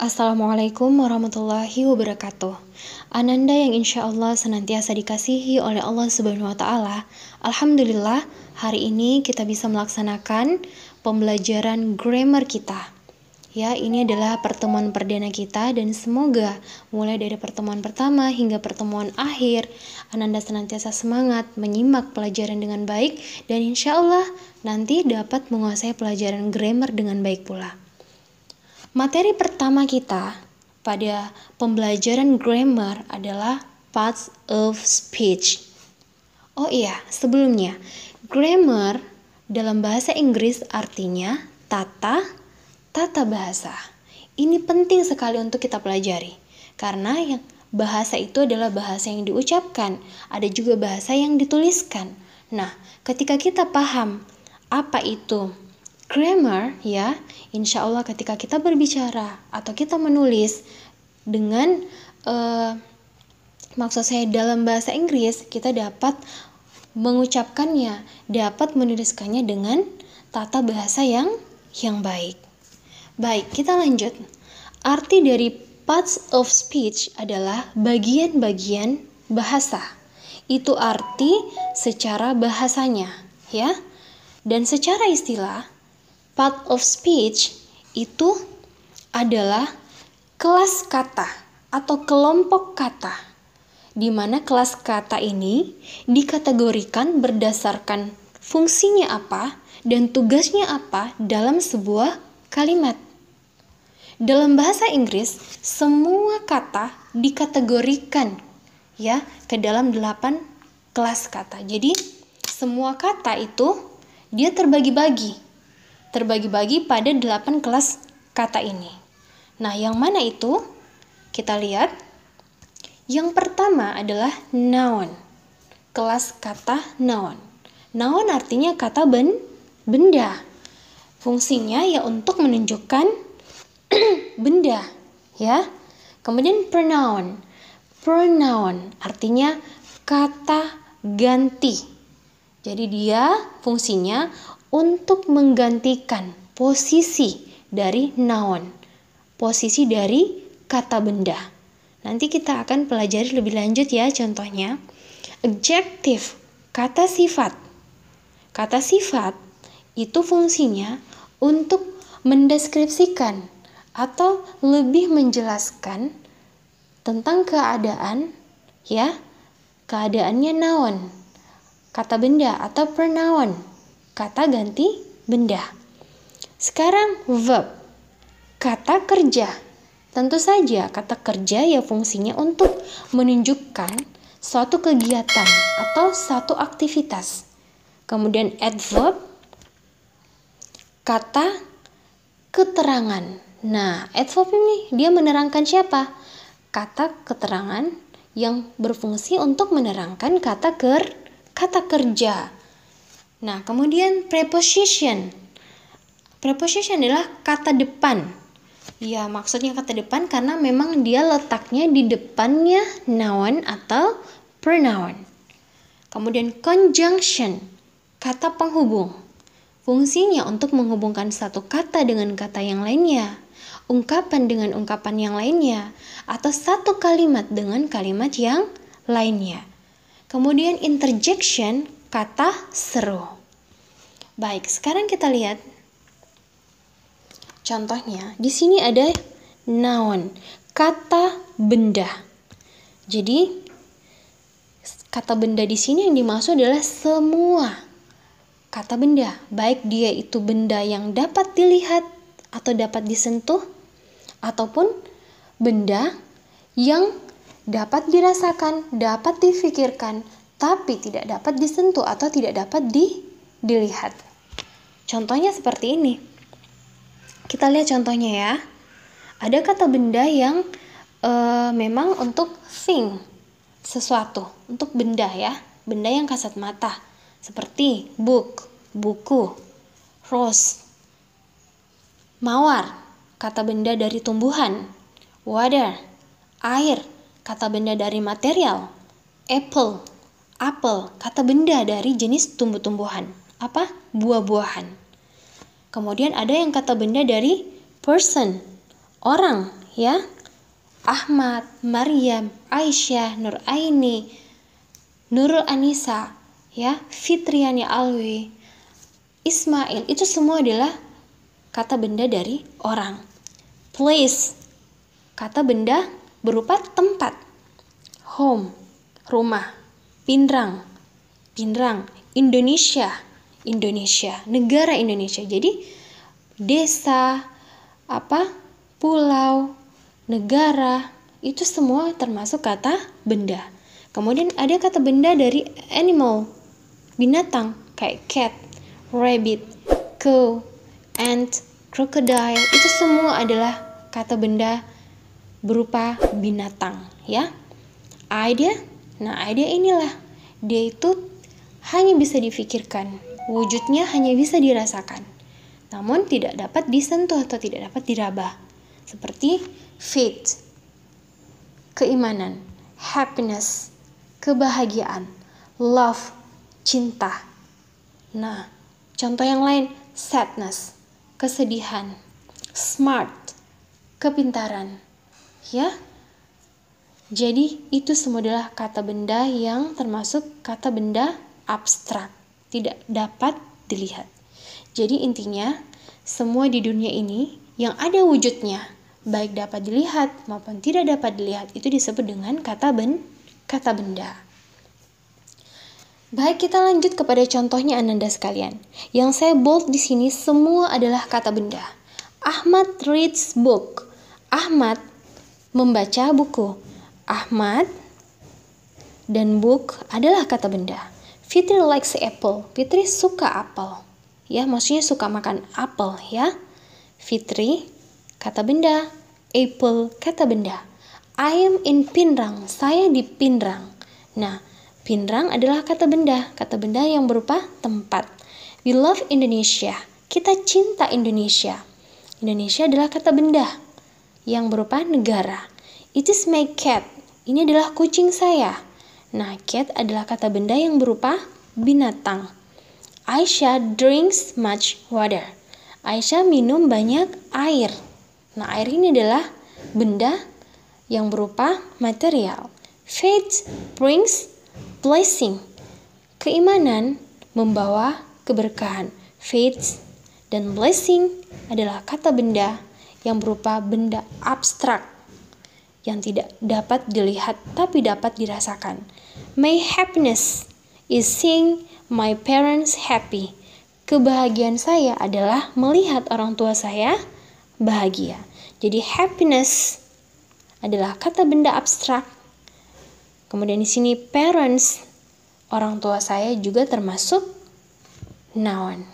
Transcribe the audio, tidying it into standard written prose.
Assalamualaikum warahmatullahi wabarakatuh. Ananda yang insya Allah senantiasa dikasihi oleh Allah Subhanahu wa Ta'ala. Alhamdulillah, hari ini kita bisa melaksanakan pembelajaran grammar kita. Ya, ini adalah pertemuan perdana kita dan semoga mulai dari pertemuan pertama hingga pertemuan akhir, Ananda senantiasa semangat menyimak pelajaran dengan baik dan insya Allah nanti dapat menguasai pelajaran grammar dengan baik pula. Materi pertama kita pada pembelajaran grammar adalah parts of speech. Oh iya, sebelumnya, grammar dalam bahasa Inggris artinya tata bahasa. Ini penting sekali untuk kita pelajari, karena yang bahasa itu adalah bahasa yang diucapkan, ada juga bahasa yang dituliskan. Nah, ketika kita paham apa itu grammar, ya, insya Allah ketika kita berbicara atau kita menulis dengan maksud saya dalam bahasa Inggris, kita dapat mengucapkannya, dapat menuliskannya dengan tata bahasa yang baik. Baik, kita lanjut. Arti dari parts of speech adalah bagian-bagian bahasa. Itu arti secara bahasanya, ya. Dan secara istilah, part of speech itu adalah kelas kata atau kelompok kata, di mana kelas kata ini dikategorikan berdasarkan fungsinya apa dan tugasnya apa dalam sebuah kalimat. Dalam bahasa Inggris, semua kata dikategorikan ya ke dalam 8 kelas kata. Jadi, semua kata itu dia terbagi-bagi pada 8 kelas kata ini. Nah, yang mana itu? Kita lihat. Yang pertama adalah noun. Kelas kata noun. Noun artinya kata benda. Fungsinya ya untuk menunjukkan benda, ya. Kemudian pronoun. Pronoun artinya kata ganti. Jadi dia fungsinya untuk menggantikan posisi dari noun, posisi dari kata benda. Nanti kita akan pelajari lebih lanjut ya contohnya. Adjective, kata sifat. Kata sifat itu fungsinya untuk mendeskripsikan atau lebih menjelaskan tentang keadaan, ya, keadaannya noun, kata benda atau pronoun, kata ganti benda. Sekarang verb, kata kerja. Tentu saja kata kerja ya fungsinya untuk menunjukkan suatu kegiatan atau satu aktivitas. Kemudian adverb, kata keterangan. Nah, adverb ini dia menerangkan siapa? Kata keterangan yang berfungsi untuk menerangkan kata kerja. Nah, kemudian preposition. Preposition adalah kata depan. Ya, maksudnya kata depan karena memang dia letaknya di depannya noun atau pronoun. Kemudian conjunction, kata penghubung. Fungsinya untuk menghubungkan satu kata dengan kata yang lainnya, ungkapan dengan ungkapan yang lainnya, atau satu kalimat dengan kalimat yang lainnya. Kemudian interjection, kata seru. Baik, sekarang kita lihat contohnya. Di sini ada noun, kata benda. Jadi kata benda di sini yang dimaksud adalah semua kata benda, baik dia itu benda yang dapat dilihat atau dapat disentuh, ataupun benda yang dapat dirasakan, dapat difikirkan, tapi tidak dapat disentuh atau tidak dapat dilihat. Contohnya seperti ini. Kita lihat contohnya ya. Ada kata benda yang memang untuk thing, sesuatu, untuk benda ya, benda yang kasat mata. Seperti book, buku, rose, mawar, kata benda dari tumbuhan, water, air, kata benda dari material, apple, apel, kata benda dari jenis tumbuh-tumbuhan, apa? Buah-buahan. Kemudian ada yang kata benda dari person, orang, ya. Ahmad, Maryam, Aisyah, Nuraini, Nurul Anisa, ya, Fitriani Alwi, Ismail, itu semua adalah kata benda dari orang. Place, kata benda berupa tempat. Home, rumah. Pinrang, Pinrang. Indonesia, Indonesia, negara Indonesia. Jadi desa, pulau, negara, itu semua termasuk kata benda. Kemudian ada kata benda dari animal, binatang, kayak cat, rabbit, cow, ant, crocodile. Itu semua adalah kata benda berupa binatang, ya. Idea, nah idea inilah, dia itu hanya bisa difikirkan, wujudnya hanya bisa dirasakan, namun tidak dapat disentuh atau tidak dapat diraba. Seperti faith, keimanan, happiness, kebahagiaan, love, cinta. Nah, contoh yang lain, sadness, kesedihan, smart, kepintaran, ya. Jadi itu semua adalah kata benda yang termasuk kata benda abstrak, tidak dapat dilihat. Jadi intinya, semua di dunia ini yang ada wujudnya, baik dapat dilihat maupun tidak dapat dilihat, itu disebut dengan kata benda. Baik, kita lanjut kepada contohnya Ananda sekalian. Yang saya bold di sini semua adalah kata benda. Ahmad reads book. Ahmad membaca buku. Ahmad dan book adalah kata benda. Fitri likes apple. Fitri suka apel. Ya, maksudnya suka makan apel, ya. Fitri kata benda, apple kata benda. I am in Pinrang. Saya di Pinrang. Nah, Pinrang adalah kata benda yang berupa tempat. We love Indonesia. Kita cinta Indonesia. Indonesia adalah kata benda yang berupa negara. It is my cat. Ini adalah kucing saya. Nah, cat adalah kata benda yang berupa binatang. Aisyah drinks much water. Aisyah minum banyak air. Nah, air ini adalah benda yang berupa material. Faith brings blessing. Keimanan membawa keberkahan. Faith dan blessing adalah kata benda yang berupa benda abstrak yang tidak dapat dilihat tapi dapat dirasakan. My happiness is seeing my parents happy. Kebahagiaan saya adalah melihat orang tua saya bahagia. Jadi happiness adalah kata benda abstrak. Kemudian di sini parents, orang tua saya, juga termasuk noun.